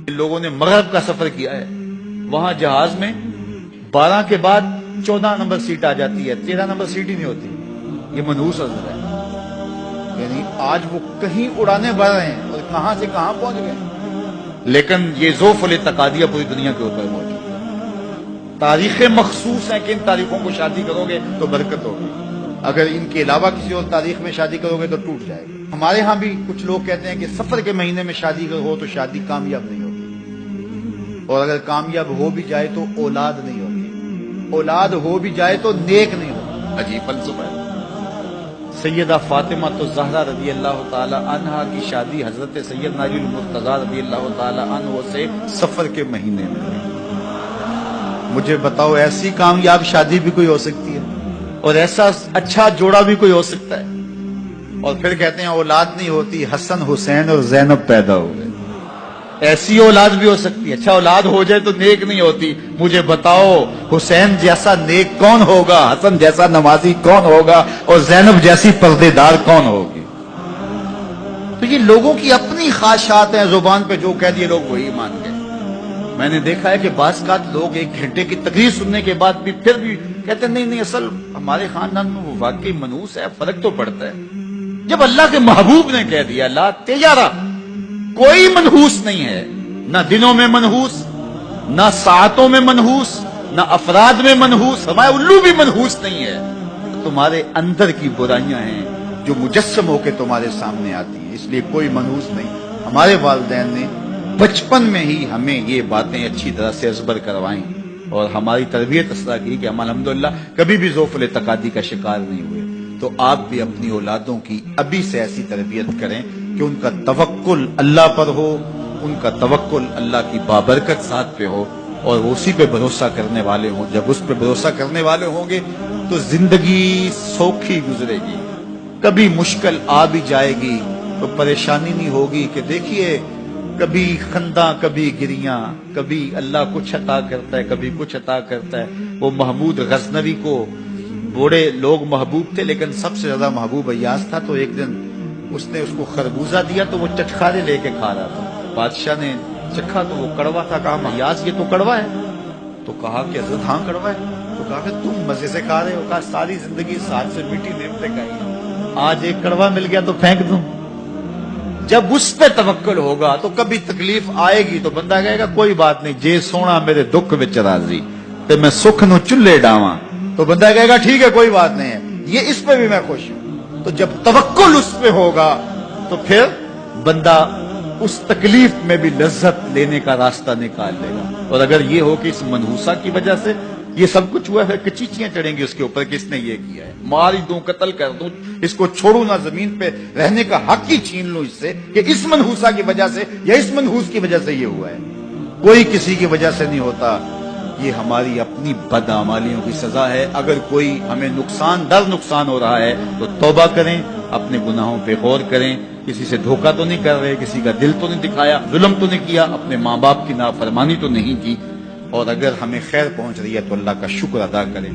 لوگوں نے مغرب کا سفر کیا ہے، وہاں جہاز میں 12 کے بعد 14 نمبر سیٹ آ جاتی ہے، 13 نمبر سیٹ ہی نہیں ہوتی۔ یہ منحوس اثر ہے، یعنی آج وہ کہیں اڑانے بڑھ رہے ہیں اور کہاں سے کہاں پہنچ گئے، لیکن یہ ذوف الاعتقادیہ پوری دنیا کے اوپر موجود ہے۔ تاریخیں مخصوص ہیں کہ ان تاریخوں کو شادی کرو گے تو برکت ہوگی، اگر ان کے علاوہ کسی اور تاریخ میں شادی کرو گے تو ٹوٹ جائے گا۔ ہمارے ہاں بھی کچھ لوگ کہتے ہیں کہ سفر کے مہینے میں شادی ہو تو شادی کامیاب نہیں ہوتی، اور اگر کامیاب ہو بھی جائے تو اولاد نہیں ہوتی، اولاد ہو بھی جائے تو نیک نہیں ہوتی۔ عجیب فلسفہ ہے۔ سیدہ فاطمہ تو زہرا رضی اللہ تعالی عنہا کی شادی حضرت سیدنا علی المرتضیٰ رضی اللہ تعالی عنہ سے سفر کے مہینے میں ہوئی۔ مجھے بتاؤ ایسی کامیاب شادی بھی کوئی ہو سکتی ہے، اور ایسا اچھا جوڑا بھی کوئی ہو سکتا ہے؟ اور پھر کہتے ہیں اولاد نہیں ہوتی، حسن حسین اور زینب پیدا ہو گئے۔ ایسی اولاد بھی ہو سکتی ہے، اچھا اولاد ہو جائے تو نیک نہیں ہوتی۔ مجھے بتاؤ حسین جیسا نیک کون ہوگا، حسن جیسا نمازی کون ہوگا، اور زینب جیسی پردے دار کون ہوگی؟ تو یہ لوگوں کی اپنی خواہشات ہیں، زبان پہ جو کہہ دیے لوگ وہی مان گئے۔ میں نے دیکھا ہے کہ بعض اوقات لوگ 1 گھنٹے کی تقریر سننے کے بعد بھی پھر بھی کہتے ہیں نہیں اصل ہمارے خاندان میں وہ واقعی منحوس ہے، فرق تو پڑتا ہے۔ جب اللہ کے محبوب نے کہہ دیا لا تجارہ، کوئی منحوس نہیں ہے، نہ دنوں میں منحوس، نہ ساعتوں میں منحوس، نہ افراد میں منحوس، ہمارے الو بھی منحوس نہیں ہے۔ تمہارے اندر کی برائیاں ہیں جو مجسم ہو کے تمہارے سامنے آتی ہیں، اس لیے کوئی منحوس نہیں۔ ہمارے والدین نے بچپن میں ہی ہمیں یہ باتیں اچھی طرح سے ازبر کروائیں اور ہماری تربیت اس طرح کی کہ ہم الحمدللہ کبھی بھی ذوف الاعتقادی کا شکار نہیں ہوئے۔ تو آپ بھی اپنی اولادوں کی ابھی سے ایسی تربیت کریں کہ ان کا توکل اللہ پر ہو، ان کا توکل اللہ کی بابرکت ذات پہ ہو، اور وہ اسی پہ بھروسہ کرنے والے ہوں۔ جب اس پہ بھروسہ کرنے والے ہوں گے تو زندگی سوکھی گزرے گی، کبھی مشکل آ بھی جائے گی تو پریشانی نہیں ہوگی کہ دیکھیے کبھی خنداں کبھی گریاں، کبھی اللہ کچھ عطا کرتا ہے کبھی کچھ عطا کرتا ہے۔ وہ محمود غزنوی کو بوڑھے لوگ محبوب تھے، لیکن سب سے زیادہ محبوب ایاز تھا۔ تو ایک دن اس نے اس کو خربوزہ دیا تو وہ چٹخارے لے کے کھا رہا تھا۔ بادشاہ نے چکھا تو وہ کڑوا تھا، کہا ایاز یہ تو کڑوا ہے؟ تو کہا کہ حضرت ہاں کڑوا ہے۔ تو کہا کہ تم مزے سے کھا رہے ہو؟ کہا ساری زندگی ساتھ سے میٹھی نعمتیں کھائی ہیں، آج ایک کڑوا مل گیا تو پھینک دوں؟ جب اس پہ توکل ہوگا تو کبھی تکلیف آئے گی تو بندہ کہے گا کوئی بات نہیں، جے سونا میرے دکھ وچ راضی تے میں سکھ نو چلے ڈاواں، تو بندہ کہے گا ٹھیک ہے کوئی بات نہیں ہے، یہ اس پہ بھی میں خوش ہوں۔ تو جب توکل اس پہ ہوگا تو پھر بندہ اس تکلیف میں بھی لذت لینے کا راستہ نکال لے گا۔ اور اگر یہ ہو کہ اس منحوسہ کی وجہ سے یہ سب کچھ ہوا ہے، کچیچیاں چڑھیں گی اس کے اوپر کہ اس نے یہ کیا ہے، مار دوں قتل کر دوں، اس کو چھوڑوں نہ، زمین پہ رہنے کا حق ہی چھین لوں اس سے کہ اس منحوسہ کی وجہ سے یا اس منحوس کی وجہ سے یہ ہوا ہے۔ کوئی کسی کی وجہ سے نہیں ہوتا، یہ ہماری اپنی بدعمالیوں کی سزا ہے۔ اگر کوئی ہمیں نقصان ہو رہا ہے تو توبہ کریں، اپنے گناہوں پہ غور کریں، کسی سے دھوکہ تو نہیں کر رہے، کسی کا دل تو نہیں دکھایا، ظلم تو نہیں کیا، اپنے ماں باپ کی نافرمانی تو نہیں کی، اور اگر ہمیں خیر پہنچ رہی ہے تو اللہ کا شکر ادا کریں۔